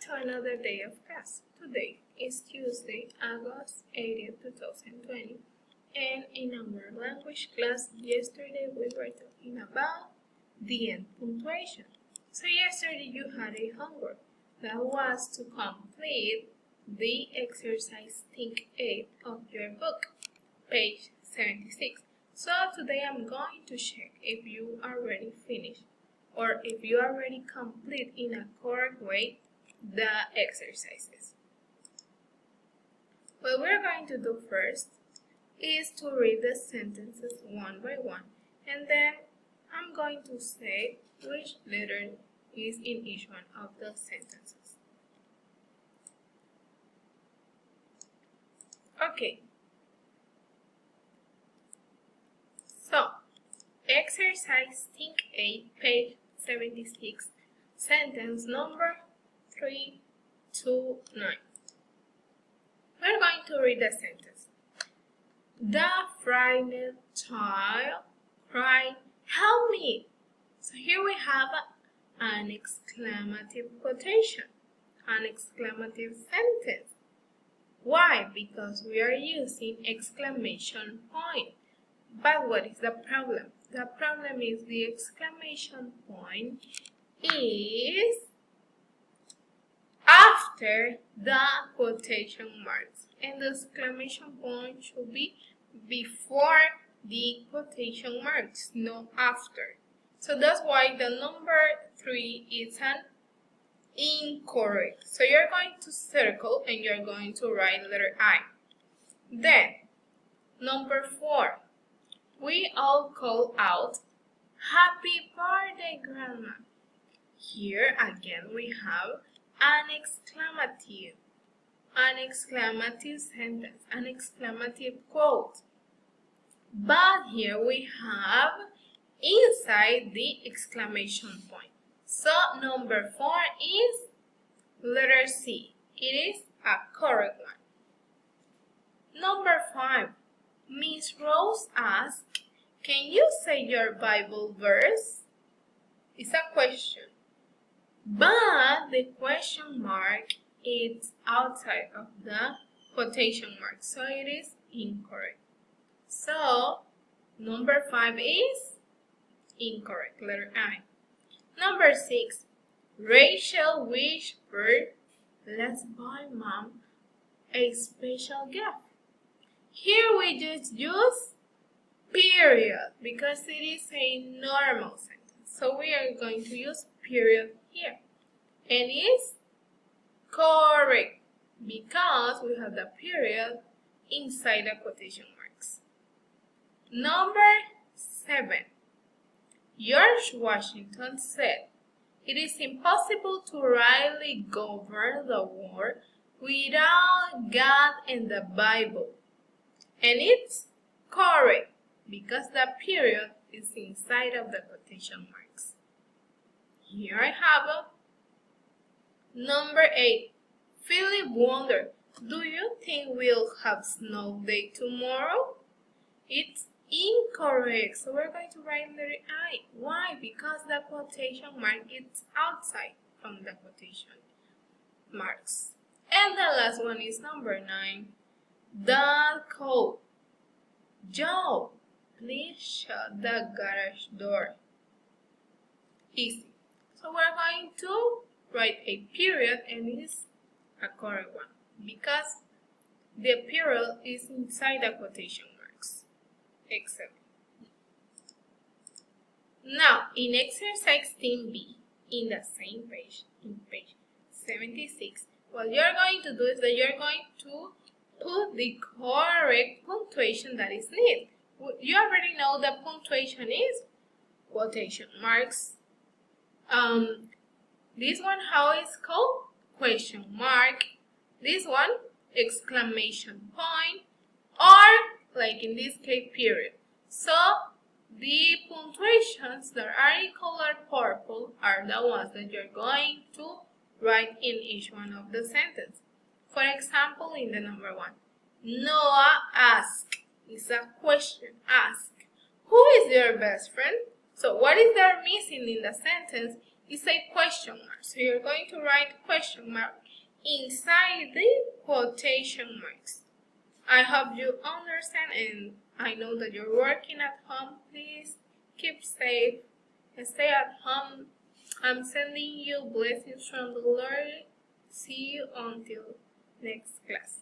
to another day of class. Today is Tuesday, August 18th, 2020, and in our language class yesterday we were talking about the end punctuation. So yesterday you had a homework that was to complete the exercise Think 8 of your book, page 76. So today I'm going to check if you already finished or if you already complete in a correct way the exercises. What we're going to do first is to read the sentences one by one, and then I'm going to say which letter is in each one of the sentences. Okay. So, exercise Think 8, page 76, sentence number 329. We're going to read the sentence. The frightened child cried, "Help me!" So here we have an exclamative quotation, an exclamative sentence. Why? Because we are using exclamation point. But what is the problem? The problem is the exclamation point is after the quotation marks, and the exclamation point should be before the quotation marks, not after. So that's why the number 3 is an incorrect. So you're going to circle and you're going to write letter I. Then, number 4. We all call out, "Happy birthday, Grandma." Here again we have an exclamative sentence, an exclamative quote. But here we have inside the exclamation point. So number 4 is letter C. It is a correct one. Number 5. Miss Rose asked, "Can you say your Bible verse?" It's a question. But the question mark is outside of the quotation mark, so it is incorrect. So, number 5 is incorrect, letter I. Number 6, Rachel whispered, "Let's buy Mom a special gift." Here we just use period because it is a normal sentence. So we are going to use period here. And it's correct because we have the period inside the quotation marks. Number 7. George Washington said, "It is impossible to rightly govern the world without God and the Bible." And it's correct because the period is inside of the quotation marks. Here I have number 8. Philip wondered, "Do you think we'll have snow day tomorrow?" It's incorrect, so we're going to write letter I. Why? Because the quotation mark is outside from the quotation marks. And the last one is number 9. Dad called, "Joe, please shut the garage door." Easy. So we're going to write a period, and it is a correct one because the period is inside the quotation marks. Excellent. Now, in exercise 10B, in the same page, in page 76, what you're going to do is that you're going to put the correct punctuation that is needed. You already know the punctuation is quotation marks. This one, how is called? Question mark. This one, exclamation point, or like in this case, period. So the punctuations that are in color purple are the ones that you're going to write in each one of the sentences. For example, in the number 1, Noah asked. It's a question, ask. Who is your best friend? So what is there missing in the sentence It's a question mark. So you're going to write question mark inside the quotation marks. I hope you understand, and I know that you're working at home. Please keep safe and stay at home. I'm sending you blessings from the Lord. See you until next class.